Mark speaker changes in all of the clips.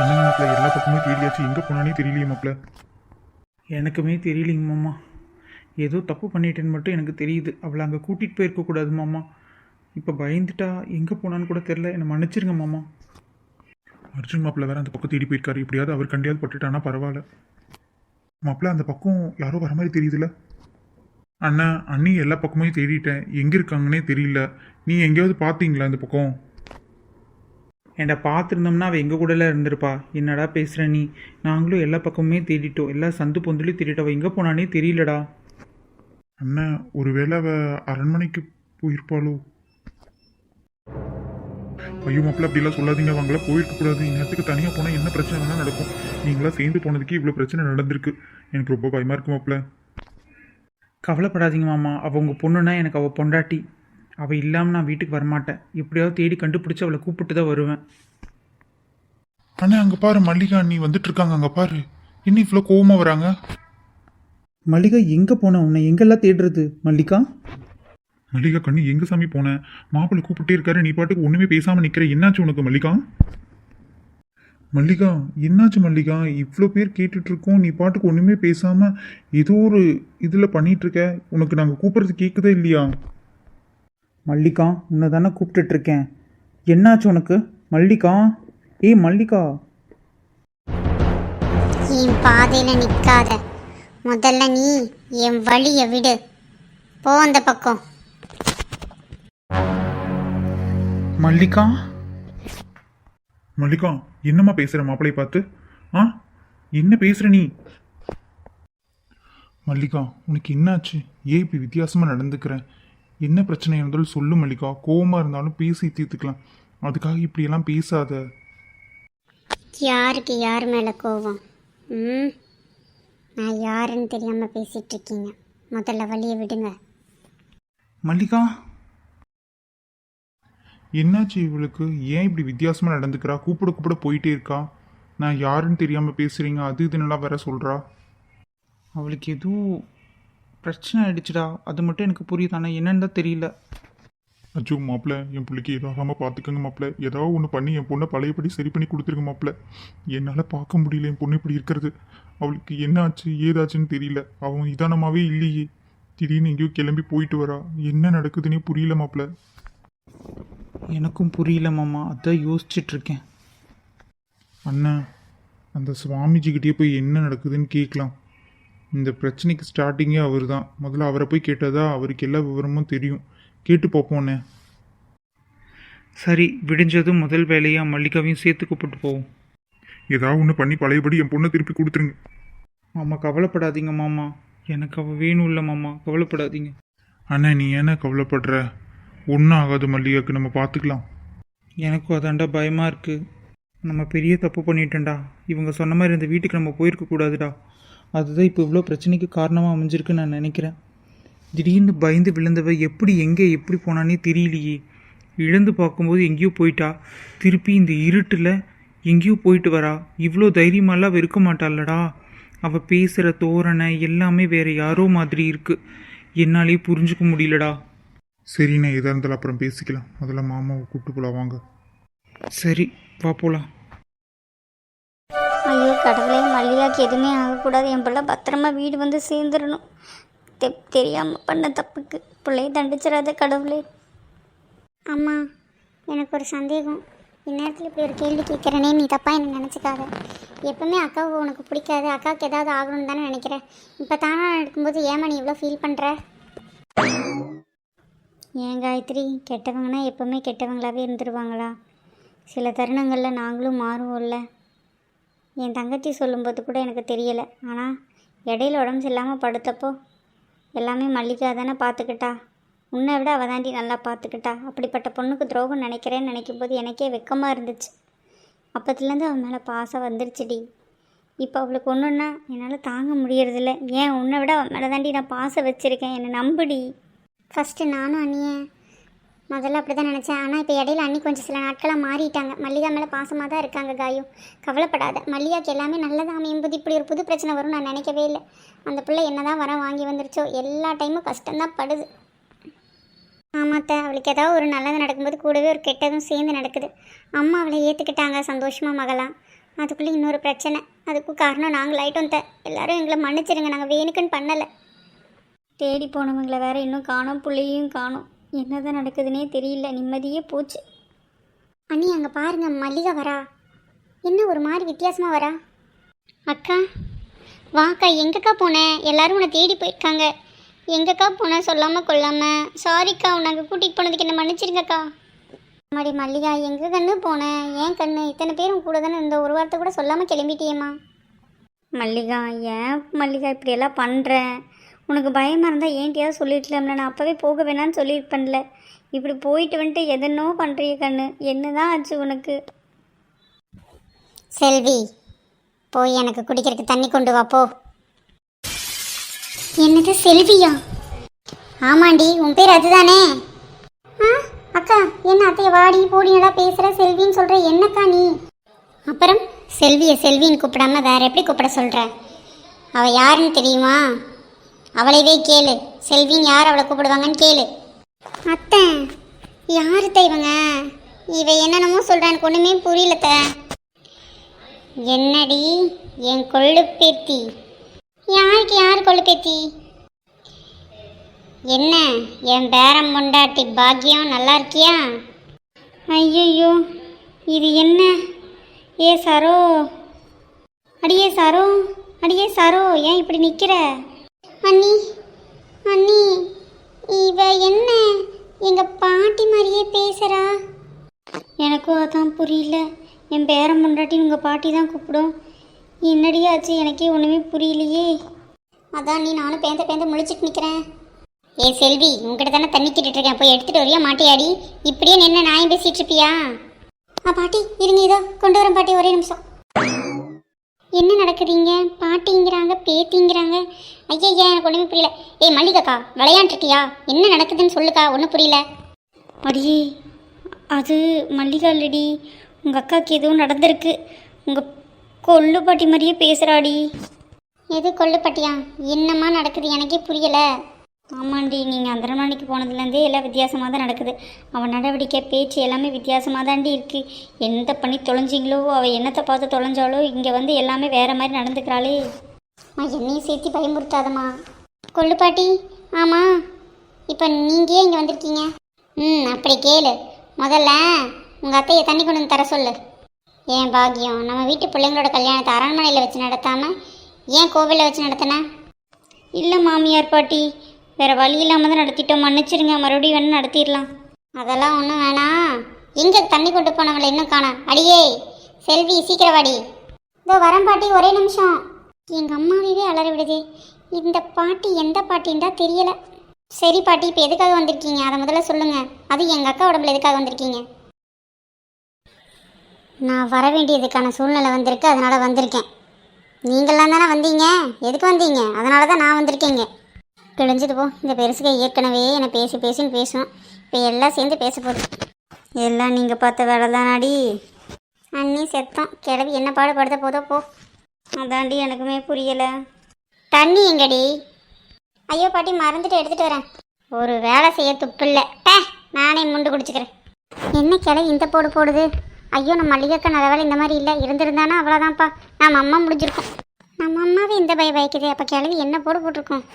Speaker 1: என்னங்க மாப்பிள்ள, எல்லா பக்கமும் தேடியாச்சு, எங்கே போனானே தெரியலையே மாப்பிள்ள.
Speaker 2: எனக்குமே தெரியலிங்க மாமா. ஏதோ தப்பு பண்ணிட்டேன்னு மட்டும் எனக்கு தெரியுது. அவளை அங்கே கூட்டிகிட்டு போயிருக்கக்கூடாது மாமா. இப்போ பயந்துட்டா எங்கே போனான்னு கூட தெரில. என்னை மன்னிச்சிருங்க மாமா.
Speaker 1: அர்ஜுன் மாப்பிள்ள வேற அந்த பக்கம் தேடி போயிருக்காரு. எப்படியாவது அவர் கண்டியாவது பட்டுட்டானா பரவாயில்ல. மாப்பிள்ள, அந்த பக்கம் யாரோ வர மாதிரி தெரியுதுல்ல. அண்ணா அண்ணி எல்லா பக்கமும் தேடிட்டேன், எங்கே இருக்காங்கன்னே தெரியல. நீ எங்கேயாவது பார்த்தீங்களா இந்த பக்கம்?
Speaker 2: என்னை பார்த்துருந்தோம்னா அவள் எங்கள் கூடலாம் இருந்திருப்பா. என்னடா பேசுகிற நீ? நாங்களும் எல்லா பக்கமுமே தேடிட்டோம், எல்லா சந்து பொந்துலையும் தேடிட்டோம். அவள் எங்கே போனானே தெரியலடா.
Speaker 1: அண்ணா ஒருவேளை அவ அரண்மனைக்கு போயிருப்பாளோ? ஐயோ மாப்பிள்ள, அப்படிலாம் சொல்லாதீங்க. அவங்கள போயிருக்க கூடாது. இந்நேரத்துக்கு தனியாக போனால் என்ன பிரச்சனை வேணால் நடக்கும். நீங்களா சேர்ந்து போனதுக்கு இவ்வளோ பிரச்சனை நடந்திருக்கு. எனக்கு ரொம்ப பயமாக இருக்கு மாப்பிள்ள.
Speaker 2: கவலைப்படாதீங்க மாமா. அவள் உங்கள் பொண்ணுன்னா எனக்கு அவள் பொண்டாட்டி. அவள் இல்லாமல் நான் வீட்டுக்கு வரமாட்டேன். எப்படியாவது தேடி கண்டுபிடிச்சி அவளை கூப்பிட்டு தான் வருவேன்.
Speaker 1: அண்ணா அங்கே பாரு, மல்லிகா அண்ணி வந்துட்டு இருக்காங்க. அங்கே பாரு, இன்னும் இவ்வளோ கோவமாக வராங்க.
Speaker 2: மல்லிகா எங்கே போன? உன்னை எங்கெல்லாம் தேடுறது மல்லிகா?
Speaker 1: மல்லிகா கண்ணு, எங்க சாமி போனேன்? மாப்பிள்ளை கூப்பிட்டே இருக்காரு, நீ பாட்டுக்கு ஒன்றுமே பேசாமல் நிற்கிற. என்னாச்சு உனக்கு மல்லிகா? மல்லிகா என்னாச்சு மல்லிகா? இவ்வளோ பேர் கேட்டுட்டு இருக்கோம், நீ பாட்டுக்கு ஒன்றுமே பேசாமல் ஏதோ ஒரு இதில் பண்ணிட்டு இருக்க. உனக்கு நாங்கள் கூப்பிட்றது கேட்குதா இல்லையா?
Speaker 2: மல்லிகா உன்னை தானே கூப்பிட்டுட்ருக்கேன். என்னாச்சு உனக்கு மல்லிகா? ஏய் மல்லிகா.
Speaker 3: என் பாதையில நிற்காத. முதல்ல நீ என் வழியை விடு. போ அந்த பக்கம்.
Speaker 2: மல்லிகா.
Speaker 1: மல்லிகா என்னம்மா பேசுகிற மாப்பிள்ளையை பார்த்து? ஆ, என்ன பேசுகிற நீ? மல்லிகா உனக்கு என்னாச்சு? ஏன் இப்படி வித்தியாசமாக நடந்துக்கிறேன்? என்ன பிரச்சனை இருந்தாலும் சொல்லு மல்லிகா. கோவமாக இருந்தாலும் பேசி தீர்த்துக்கலாம். அதுக்காக இப்படியெல்லாம் பேசாத.
Speaker 3: யாருக்கு யார் மேலே கோவம்? நான் யாருன்னு தெரியாமல் பேசிகிட்டு இருக்கீங்க. முதல்ல வழியை விடுங்க.
Speaker 2: மல்லிகா
Speaker 1: என்னாச்சு இவளுக்கு? ஏன் இப்படி வித்தியாசமாக நடந்துக்கிறா? கூப்பிட கூப்பிட போயிட்டே இருக்கா. நான் யாருன்னு தெரியாமல் பேசுகிறீங்க அது இதுன்னெல்லாம் வேற சொல்கிறா.
Speaker 2: அவளுக்கு எதுவும் பிரச்சனை ஆயிடுச்சுடா. அது மட்டும் எனக்கு புரியுது. ஆனால் என்னன்னு தான் தெரியல.
Speaker 1: அச்சோ மாப்பிள்ள, என் பிள்ளைக்கு எதாகாமல் பார்த்துக்கங்க மாப்பிள்ள. ஏதாவது ஒன்று பண்ணி என் பொண்ணை பழையபடி சரி பண்ணி கொடுத்துருங்க மாப்பிள்ள. என்னால் பார்க்க முடியல என் பொண்ணு இப்படி இருக்கிறது. அவளுக்கு என்ன ஆச்சு ஏதாச்சுன்னு தெரியல. அவன் நிதானமாகவே இல்லையே. திடீர்னு எங்கேயோ கிளம்பி போயிட்டு வரா. என்ன நடக்குதுன்னே புரியல மாப்பிள்ள.
Speaker 2: எனக்கும் புரியல மாமா. அதான் யோசிச்சுட்ருக்கேன்.
Speaker 1: அண்ணா அந்த சுவாமிஜிக்கிட்டே போய் என்ன நடக்குதுன்னு கேட்கலாம். இந்த பிரச்சனைக்கு ஸ்டார்டிங்கே அவர் தான். முதல்ல அவரை போய் கேட்டதா அவருக்கு எல்லா விவரமும் தெரியும். கேட்டு பார்ப்போண்ணே.
Speaker 2: சரி, விடிஞ்சதும் முதல் வேலையாக மல்லிகாவையும் சேர்த்து கூப்பிட்டு போவோம்.
Speaker 1: ஏதாவது ஒன்று பண்ணி பழையபடி என் பொண்ணை திருப்பி கொடுத்துருங்க.
Speaker 2: மாமா கவலைப்படாதீங்க மாமா. எனக்கு அவள் வேணும் இல்லை மாமா. கவலைப்படாதீங்க.
Speaker 1: அண்ணா நீ ஏன்னா கவலைப்படுற? ஒன்றும் ஆகாது மல்லிகாவுக்கு, நம்ம பார்த்துக்கலாம்.
Speaker 2: எனக்கும் அதாண்டா பயமாக இருக்குது. நம்ம பெரிய தப்பு பண்ணிட்டேன்டா. இவங்க சொன்ன மாதிரி இந்த வீட்டுக்கு நம்ம போயிருக்கக்கூடாதுடா. அதுதான் இப்போ இவ்வளோ பிரச்சனைக்கு காரணமாக அமைஞ்சிருக்குன்னு நான் நினைக்கிறேன். திடீர்னு பயந்து விழுந்தவ எப்படி எங்கே எப்படி போனானே தெரியலையே. இழந்து பார்க்கும்போது எங்கேயோ போயிட்டா. திருப்பி இந்த இருட்டில் எங்கேயோ போயிட்டு வரா. இவ்வளோ தைரியமாலாம் அவள் இருக்க மாட்டாளடா. அவள் பேசுகிற தோரணை எல்லாமே வேறு யாரோ மாதிரி இருக்குது. என்னாலே புரிஞ்சுக்க முடியலடா.
Speaker 1: சரிண்ணே, எதாக இருந்தாலும் அப்புறம் பேசிக்கலாம். முதல்ல மாமாவை கூப்பிட்டு போகலாம் வாங்க.
Speaker 2: சரி வா போகலாம்.
Speaker 3: ஐயோ கடவுளே, மல்லிகாக்கு எதுவுமே ஆகக்கூடாது. என் பிள்ளை பத்திரமா வீடு வந்து சேர்ந்துடணும். தெரியாமல் பண்ண தப்புக்கு பிள்ளையை தண்டிச்சிடாத கடவுளே. அம்மா எனக்கு ஒரு சந்தேகம். இந்நேரத்தில் இப்படி ஒரு கேள்வி கேட்குறேனே, நீ தப்பாக எனக்கு நினச்சிக்காத. எப்பவுமே அக்காவுக்கு உனக்கு பிடிக்காது, அக்காவுக்கு ஏதாவது ஆகணும்னு தானே நினைக்கிறேன். இப்போ தானே இருக்கும்போது ஏமா நீ இவ்வளோ ஃபீல் பண்ணுற? ஏன் காயத்ரி, கெட்டவங்கன்னா எப்போவுமே கெட்டவங்களாகவே இருந்துருவாங்களா? சில தருணங்களில் நாங்களும் மாறுவோம்ல. என் தங்கச்சி சொல்லும்போது கூட எனக்கு தெரியலை. ஆனால் இடையில உடம்பு சரியில்லாமல் படுத்தப்போ எல்லாமே மல்லிகா தானே பார்த்துக்கிட்டா. உன்னை விட அவள் தாண்டி நல்லா பார்த்துக்கிட்டா. அப்படிப்பட்ட பொண்ணுக்கு துரோகம் நினைக்கிறேன்னு நினைக்கும் போது எனக்கே வெக்கமாக இருந்துச்சு. அப்பத்துலேருந்து அவன் மேலே பாசம் வந்துருச்சுடி. இப்போ அவளுக்கு ஒன்றுன்னா என்னால் தாங்க முடியறதில்ல. ஏன் உன்னை விட அவன் மேலே தாண்டி நான் பாசம் வச்சுருக்கேன். என்னை நம்புடி. ஃபஸ்ட்டு நானும் அண்ணியை முதல்ல அப்படி தான் நினச்சேன். ஆனால் இப்போ இடையில அண்ணி கொஞ்சம் சில நாட்களாக மாறிட்டாங்க. மல்லிகா மேலே பாசமாக தான் இருக்காங்க. காயும் கவலைப்படாத. மல்லிகாக்கு எல்லாமே நல்லதாக அமையும்போது இப்படி ஒரு புது பிரச்சனை வரும் நான் நினைக்கவே இல்லை. அந்த பிள்ளை என்ன தான் வர வாங்கி வந்துருச்சோ, எல்லா டைமும் கஷ்டம்தான் படுது. ஆமாத்த, அவளுக்கு ஏதாவது ஒரு நல்லது நடக்கும்போது கூடவே ஒரு கெட்டதும் சேர்ந்து நடக்குது. அம்மா அவளை ஏற்றுக்கிட்டாங்க சந்தோஷமாக மகளாம். அதுக்குள்ளே இன்னொரு பிரச்சனை. அதுக்கும் காரணம் நாங்கள் ஆயிட்டோம் எல்லாரும் எங்களை மன்னிச்சிருங்க, நாங்கள் வேணுக்குன்னு பண்ணலை. தேடி போனவங்களை வேற இன்னும் காணோம், புள்ளையும் காணோம். என்னதான் நடக்குதுன்னே தெரியல, நிம்மதியே போச்சு. அண்ணி அங்கே பாருங்க, மல்லிகா வரா. என்ன ஒரு மாதிரி வித்தியாசமாக வரா? அக்கா வாக்கா, எங்கக்கா போனேன்? எல்லாரும் உன்னை தேடி போயிருக்காங்க. எங்கக்கா போனேன் சொல்லாமல் கொள்ளாமல்? சாரிக்கா, உன்னை அங்கே கூட்டிகிட்டு போனதுக்கு என்ன மன்னிச்சிருங்கக்கா. மாடி மல்லிகா, எங்கே கண்ணு போனேன்? ஏன் கண்ணு இத்தனை பேரும் கூட தானே இந்த ஒரு வாரத்தை கூட சொல்லாமல் கிளம்பிட்டியேம்மா. மல்லிகா, ஏன் மல்லிகா இப்படியெல்லாம் பண்ணுறேன்? உனக்கு பயமாக இருந்தால் ஏன்ட்டியாவது சொல்லிடலாம்ல, நான் அப்போவே போக வேணான்னு சொல்லியிருப்பேன்ல. இப்படி போயிட்டு வந்துட்டு எதனோ பண்ணுறிய கண்ணு, என்ன தான் ஆச்சு உனக்கு? செல்வி, போய் எனக்கு குடிக்கிறதுக்கு தண்ணி கொண்டு வா போ. என்னது செல்வியா? ஆமாண்டி, உன் பேர் அதுதானே? அக்கா, என்ன அத்தைய வாடி போடினடா பேசுகிற, செல்வின்னு சொல்கிற, என்னக்கா நீ? அப்புறம் செல்வியை செல்வின்னு கூப்பிடாம வேற எப்படி கூப்பிட சொல்கிற? அவள் யாருன்னு தெரியுமா? அவளைவே கேளு, செல்வின்னு யார் அவளை கூப்பிடுவாங்கன்னு கேளு. அத்தை, யாருத்த இவங்க? இவ என்னென்னமோ சொல்கிறா, எனக்கு ஒன்றுமே புரியலத்த. என்னடி என் கொள்ளு பேத்தி? யாருக்கு யார் கொள்ளு பேத்தி? என்ன என் பேரம் பொண்டாட்டி பாக்கியம், நல்லா இருக்கியா? ஐயோ, இது என்ன? ஏ சரோ, அடியே சரோ, அடியே சரோ, ஏன் இப்படி நிற்கிற? அண்ணி அண்ணி, இவ என்ன எங்கள் பாட்டி மாதிரியே பேசுகிறா? எனக்கும் அதான் புரியல. என் பேரம் முன்னாடி உங்கள் பாட்டி தான் கூப்பிடும். என்னடியாச்சு, எனக்கே ஒன்றுமே புரியலையே. அதான் நீ நானும் பேந்த முழிச்சிட்டு நிற்கிறேன். ஏ செல்வி, உங்ககிட்ட தானே தண்ணி கேட்டுட்டு இருக்கேன், போய் எடுத்துகிட்டு வரியா மாட்டியாடி? இப்படியே நின்று நாயம் பேசிகிட்டு இருப்பியா? பாட்டி இருங்க, இதோ கொண்டு வரேன் பாட்டி, ஒரே நிமிஷம். என்ன நடக்குதுங்க? பாட்டிங்கிறாங்க, பேத்திங்கிறாங்க. ஐயா, எனக்கு ஒன்றுமே புரியல. ஏய் மல்லிகாக்கா, விளையாண்டுருக்கியா? என்ன நடக்குதுன்னு சொல்லுக்கா, ஒன்றும் புரியல. அடியே, அது மல்லிகா இல்லடி, உங்கள் அக்காவுக்கு எதுவும் நடந்திருக்கு. உங்கள் கொள்ளு பாட்டி மாதிரியே பேசுகிறாடி. எது கொள்ளு பாட்டியா? என்னம்மா நடக்குது எனக்கே புரியலை. ஆமாண்டி, நீங்கள் அந்தரமணிக்கு போனதுலேருந்தே எல்லாம் வித்தியாசமாக தான் நடக்குது. அவன் நடவடிக்கை பேச்சு எல்லாமே வித்தியாசமாக தாண்டி இருக்குது. எந்த பண்ணி தொலைஞ்சிங்களோ, அவள் என்னத்தை பார்த்து தொலைஞ்சாலோ, இங்கே வந்து எல்லாமே வேறு மாதிரி நடந்துக்கிறாளே. என்னையும் சேர்த்து பயமுறுத்தாதம்மா. கொள்ளுப்பாட்டி, ஆமாம், இப்போ நீங்கள் இங்கே வந்திருக்கீங்க? அப்படி கேளு. முதல்ல உங்கள் அத்தையை தண்ணி கொண்டு வந்து தர சொல்லு. ஏன் பாக்கியம், நம்ம வீட்டு பிள்ளைங்களோட கல்யாணத்தை அரண்மனையில் வச்சு நடத்தாமல் ஏன் கோவிலில் வச்சு நடத்தின? இல்லை மாமியார் பாட்டி, வேறு வழி இல்லாமல் தான் நடத்திட்டோம், மன்னிச்சிருங்க, மறுபடியும் வேணும் நடத்திடலாம். அதெல்லாம் ஒன்றும் வேணாம். எங்கே தண்ணி கொண்டு போனவங்களை இன்னும் காணா? அடியே செல்வி, சீக்கிரம் வாடி. இதோ வரேன் பாட்டி, ஒரே நிமிஷம். எங்கள் அம்மாவே அலற விடுதே. இந்த பாட்டி எந்த பாட்டின்றா தெரியலை. சரி பாட்டி, இப்போ எதுக்காக வந்திருக்கீங்க அதை முதல்ல சொல்லுங்கள். அது எங்கள் அக்கா உடம்புல எதுக்காக வந்திருக்கீங்க? நான் வர வேண்டியதுக்கான சூழ்நிலை வந்திருக்கு, அதனால் வந்திருக்கேன். நீங்களாம் தானே வந்தீங்க, எதுக்கு வந்தீங்க? அதனால தான் நான் வந்திருக்கேங்க. கிழிஞ்சது போ, இந்த பெருசுக ஏற்கனவே என்னை பேசின்னு பேசும். இப்போ எல்லாம் சேர்ந்து பேச போகுது. எல்லாம் நீங்கள் பார்த்த வேலை தானாடி? அண்ணி செத்தோம், கிளவி என்ன பாடுபடுத்த போதோ போ. அதாண்டி எனக்குமே புரியலை. தண்ணி எங்கடி? ஐயோ பாட்டி, மறந்துட்டு எடுத்துகிட்டு வரேன். ஒரு வேலை செய்ய துப்பில்லை, நானே முண்டு குடிச்சுக்கிறேன். என்ன கிளவி இந்த போடுது? ஐயோ, நம்ம மல்லிகைக்கா நல்ல வேலை இந்த மாதிரி இல்லை, இருந்திருந்தானா அவ்வளோதான்ப்பா, நம்ம அம்மா முடிஞ்சிருக்கோம். நம்ம அம்மாவே இந்த பயக்குது, அப்போ கிளவி என்ன போட்டிருக்கோம்?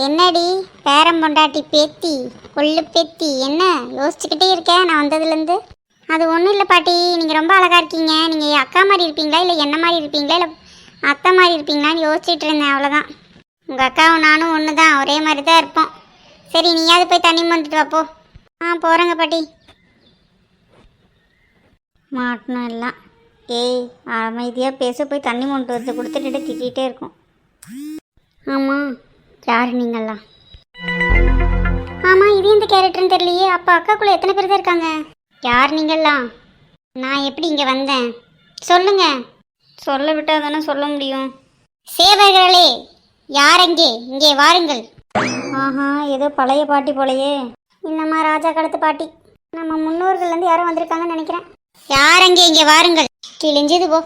Speaker 3: என்னடி பேரம் பொண்டாட்டி பேத்தி, கொள்ளு பேத்தி, என்ன யோசிச்சுக்கிட்டே இருக்கேன் நான் வந்ததுலேருந்து? அது ஒன்றும் இல்லை பாட்டி, நீங்கள் ரொம்ப அழகாக இருக்கீங்க. நீங்கள் அக்கா மாதிரி இருப்பீங்களா, இல்லை என்ன மாதிரி இருப்பீங்களா, இல்லை அத்தை மாதிரி இருப்பீங்களான்னு யோசிச்சுட்டு இருந்தேன், அவ்வளோதான். உங்கள் அக்காவும் நானும் ஒன்று தான், ஒரே மாதிரி தான் இருப்போம். சரி, நீயாவது போய் தண்ணி வந்துட்டு வாப்போ. போகிறேங்க பாட்டி. மாட்டணும் எல்லாம். அமைதியாக பேச, போய் தண்ணி கொண்டு வந்து கொடுத்துட்டு திட்டிகிட்டே இருக்கும். ஆமாம், யார் நீங்கள்லாம்? ஆமாம், இது எந்த கேரக்டர்னு தெரியலையே. அப்போ அக்காக்குள்ளே எத்தனை பேர் தான் இருக்காங்க? யார் நீங்கள்லாம்? நான் எப்படி இங்கே வந்தேன் சொல்லுங்க. சொல்ல விட்டால் தானே சொல்ல முடியும். சேவர்களே, யார் அங்கே? இங்கே வாருங்கள். ஏதோ பழைய பாட்டி போலையே. இல்லைம்மா, ராஜா காலத்து பாட்டி. நம்ம முன்னோர்கள்லேருந்து யாரும் வந்திருக்காங்கன்னு நினைக்கிறேன். யார் அங்கே? இங்கே வாருங்கள். கிழிஞ்சது போ.